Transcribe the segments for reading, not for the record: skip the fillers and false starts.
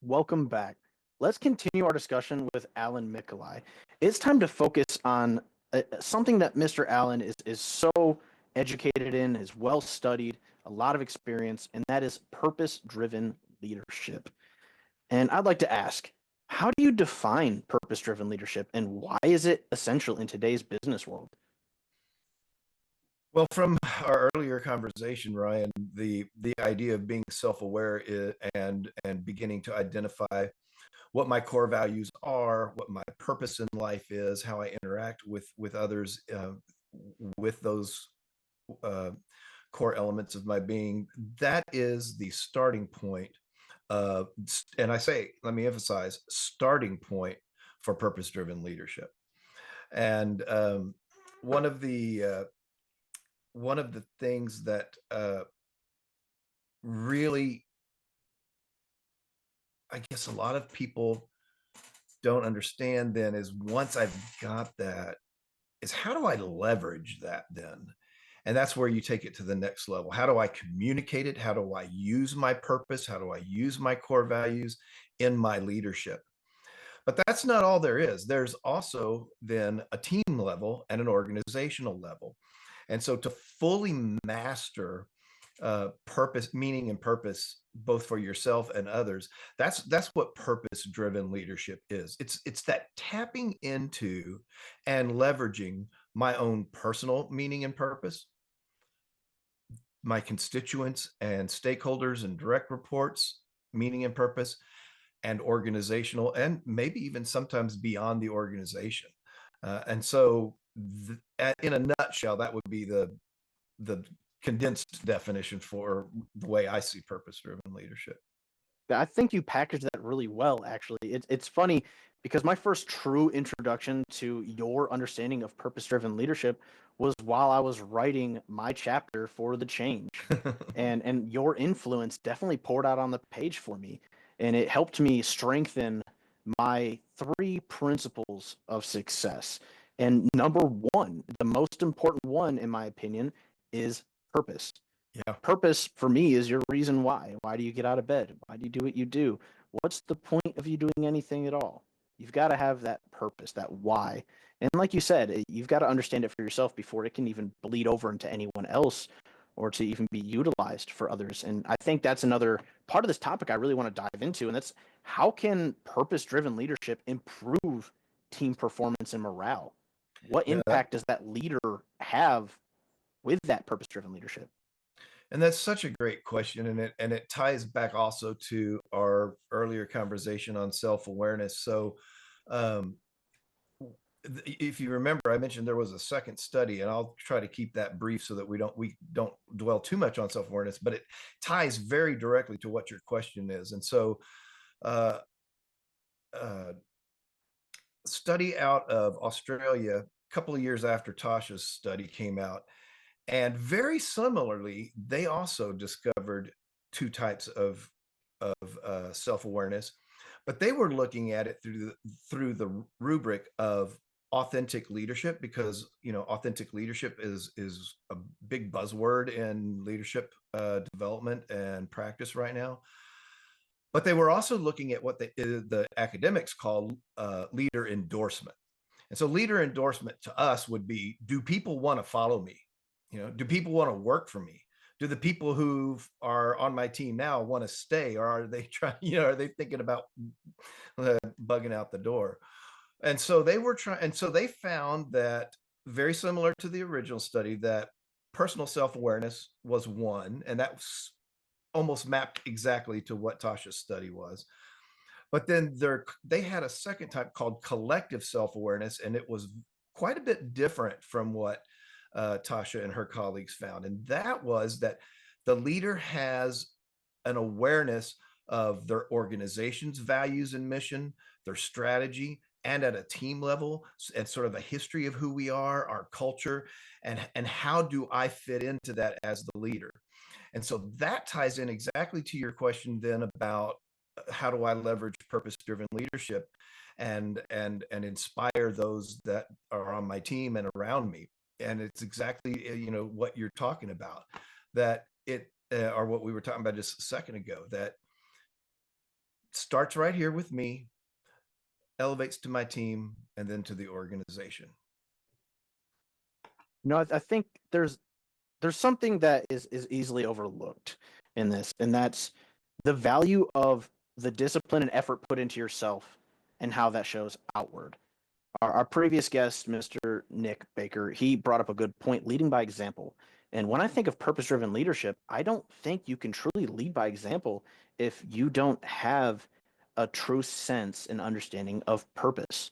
Welcome back. Let's continue our discussion with Alan Mikolaj. It's time to focus on something that Mr. Allen is so educated in, is well studied, a lot of experience, and that is purpose driven leadership. And I'd like to ask, how do you define purpose driven leadership and why is it essential in today's business world? Well, from our earlier conversation, Ryan, the idea of being self-aware and beginning to identify what my core values are, what my purpose in life is, how I interact with others, with those uh, core elements of my being, that is the starting point. And I say, let me emphasize, starting point for purpose-driven leadership. And one of the one of the things that really, I guess, a lot of people don't understand then is once I've got that, is how do I leverage that then? And that's where you take it to the next level. How do I communicate it? How do I use my purpose? How do I use my core values in my leadership? But that's not all there is. There's also then a team level and an organizational level. And so to fully master purpose, meaning, and purpose, both for yourself and others, that's what purpose-driven leadership is. It's that tapping into and leveraging my own personal meaning and purpose, my constituents and stakeholders and direct reports, meaning and purpose, and organizational, and maybe even sometimes beyond the organization. And so, in a nutshell, that would be the condensed definition for the way I see purpose-driven leadership. I think you packaged that really well, actually. It's funny because my first true introduction to your understanding of purpose driven leadership was while I was writing my chapter for the change. And your influence definitely poured out on the page for me. And it helped me strengthen my three principles of success. And number one, the most important one, in my opinion, is purpose. Yeah, Purpose for me is your reason why. Why do you get out of bed? Why do you do what you do? What's the point of you doing anything at all? You've got to have that purpose, that why. And like you said, you've got to understand it for yourself before it can even bleed over into anyone else or to even be utilized for others. And I think that's another part of this topic I really want to dive into. And that's how can purpose driven leadership improve team performance and morale? What yeah, impact does that leader have with that purpose driven leadership? and that's such a great question, and it ties back also to our earlier conversation on self-awareness. So, um, if you remember, I mentioned there was a second study, and I'll try to keep that brief so that we don't dwell too much on self-awareness, but it ties very directly to what your question is. And so, uh, uh, study out of Australia a couple of years after Tasha's study came out, and very similarly, they also discovered two types of self-awareness, but they were looking at it through the rubric of authentic leadership, because authentic leadership is a big buzzword in leadership development and practice right now. But they were also looking at what the academics call leader endorsement. And so leader endorsement to us would be, do people want to follow me? Do people want to work for me? Do the people who are on my team now want to stay, or are they trying, are they thinking about bugging out the door? And so they were trying, and so they found that, very similar to the original study, that personal self-awareness was one, and that was almost mapped exactly to what Tasha's study was. But then they had a second type called collective self-awareness, and it was quite a bit different from what Tasha and her colleagues found. And that was that the leader has an awareness of their organization's values and mission, their strategy, and at a team level, and sort of a history of who we are, our culture, and how do I fit into that as the leader. And so that ties in exactly to your question then about how do I leverage purpose-driven leadership and inspire those that are on my team and around me. And it's exactly what you're talking about, that it or what we were talking about just a second ago, that starts right here with me, elevates to my team, and then to the organization. I think there's something that is easily overlooked in this, and that's the value of the discipline and effort put into yourself and how that shows outward. Our previous guest, Mr. Nick Baker, he brought up a good point, leading by example. And when I think of purpose driven leadership, I don't think you can truly lead by example if you don't have a true sense and understanding of purpose.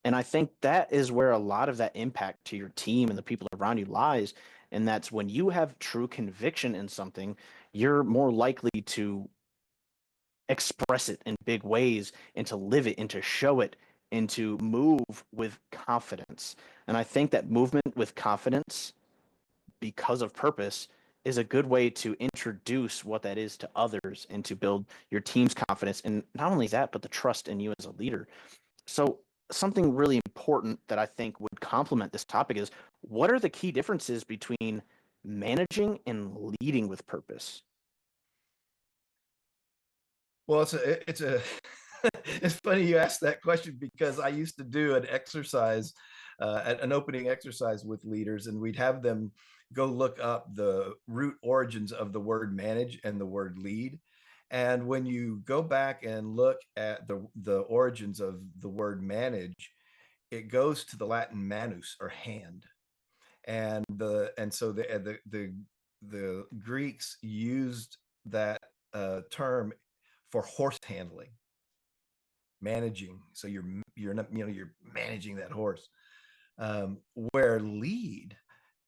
And I think that is where a lot of that impact to your team and the people around you lies. And that's when you have true conviction in something, you're more likely to express it in big ways and to live it and to show it and to move with confidence. And I think that movement with confidence because of purpose is a good way to introduce what that is to others and to build your team's confidence. And not only that, but the trust in you as a leader. So, something really important that I think would complement this topic is what are the key differences between managing and leading with purpose? Well, it's a it's funny you asked that question because I used to do an exercise, an opening exercise with leaders, and we'd have them go look up the root origins of the word manage and the word lead. And when you go back and look at the origins of the word manage, it goes to the Latin manus, or hand, and so the Greeks used that term for horse handling, managing. So you're not, you're managing that horse. Where lead,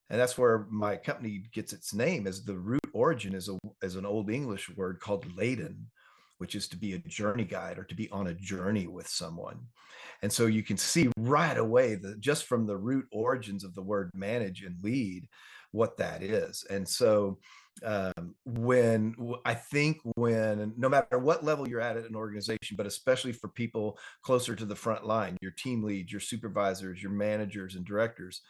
and that's where my company gets its name, as the root origin is an Old English word called laden, which is to be a journey guide or to be on a journey with someone. And so you can see right away that just from the root origins of the word manage and lead, what that is. And so when I think when no matter what level you're at an organization, but especially for people closer to the front line, your team leads, your supervisors, your managers and directors,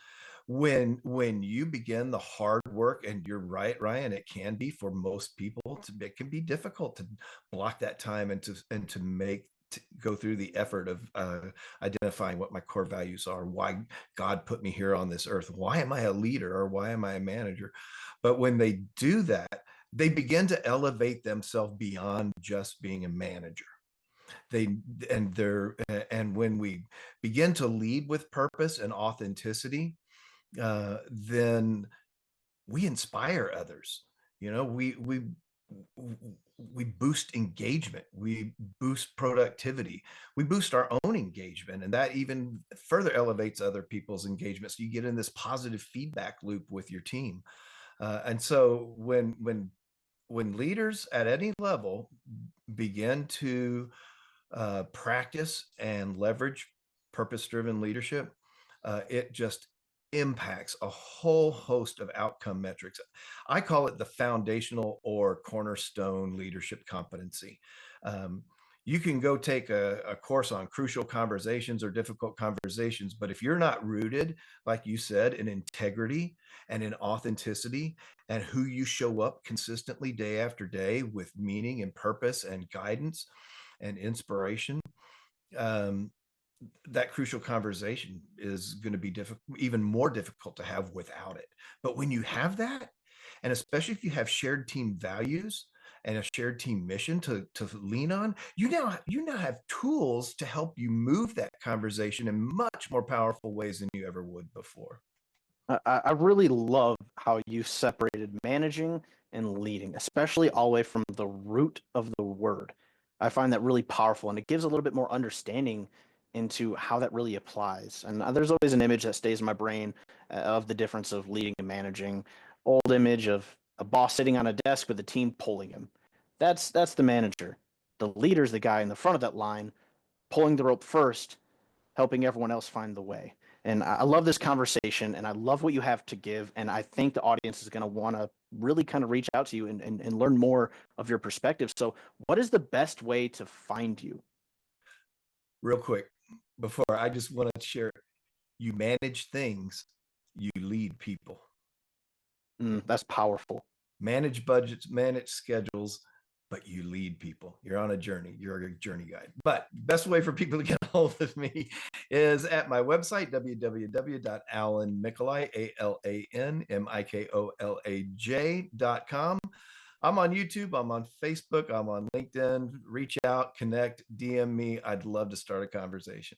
when you begin the hard work, and you're right, Ryan, it can be for most people, it can be difficult to block that time and to make to go through the effort of identifying what my core values are, why God put me here on this earth, why am I a leader, or why am I a manager. But when they do that, they begin to elevate themselves beyond just being a manager. They and they're and when we begin to lead with purpose and authenticity, then we inspire others. You know, we boost engagement, we boost productivity, we boost our own engagement, and that even further elevates other people's engagement. So you get in this positive feedback loop with your team. And so when leaders at any level begin to practice and leverage purpose-driven leadership, it just impacts a whole host of outcome metrics. I call it the foundational or cornerstone leadership competency. Um, you can go take a course on crucial conversations or difficult conversations, but if you're not rooted, like you said, in integrity and in authenticity, and who you show up consistently day after day with meaning and purpose and guidance and inspiration, um, that crucial conversation is going to be even more difficult to have without it. But when you have that, and especially if you have shared team values and a shared team mission to lean on, you now have tools to help you move that conversation in much more powerful ways than you ever would before. I really love how you separated managing and leading, especially all the way from the root of the word. I find that really powerful, and it gives a little bit more understanding into how that really applies. And there's always an image that stays in my brain of the difference of leading and managing. Old image of a boss sitting on a desk with a team pulling him. That's the manager. The leader's the guy in the front of that line, pulling the rope first, helping everyone else find the way. And I love this conversation and I love what you have to give. And I think the audience is going to want to really kind of reach out to you and learn more of your perspective. So, what is the best way to find you? Real quick, before, I just want to share, you manage things, you lead people. That's powerful. Manage budgets, manage schedules, but you lead people. You're on a journey. You're a journey guide. But best way for people to get a hold of me is at my website, www.alanmikolaj, AlanMikolaj.com. I'm on YouTube. I'm on Facebook. I'm on LinkedIn. Reach out, connect, DM me. I'd love to start a conversation.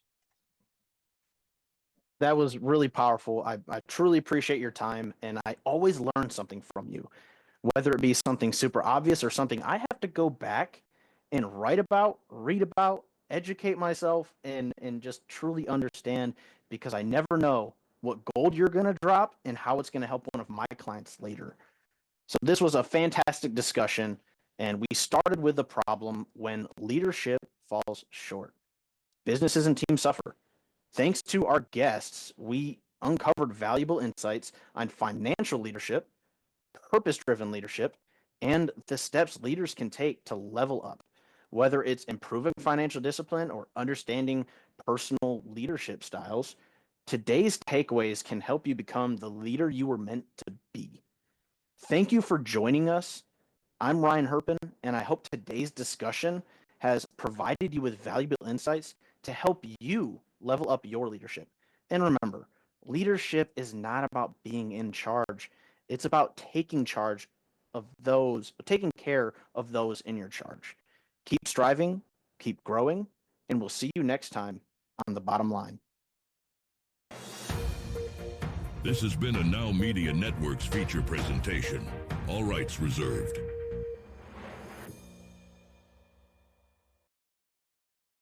That was really powerful. I truly appreciate your time, and I always learn something from you, whether it be something super obvious or something I have to go back and write about, read about, educate myself, and just truly understand, because I never know what gold you're going to drop and how it's going to help one of my clients later. So this was a fantastic discussion, and we started with the problem when leadership falls short. Businesses and teams suffer. Thanks to our guests, we uncovered valuable insights on financial leadership, purpose-driven leadership, and the steps leaders can take to level up, whether it's improving financial discipline or understanding personal leadership styles. Today's takeaways can help you become the leader you were meant to be. Thank you for joining us. I'm Ryan Herpin, and I hope today's discussion has provided you with valuable insights to help you level up your leadership. And remember, leadership is not about being in charge. It's about taking care of those in your charge. Keep striving, keep growing, and we'll see you next time on The Bottom Line. This has been a Now Media Networks feature presentation. All rights reserved.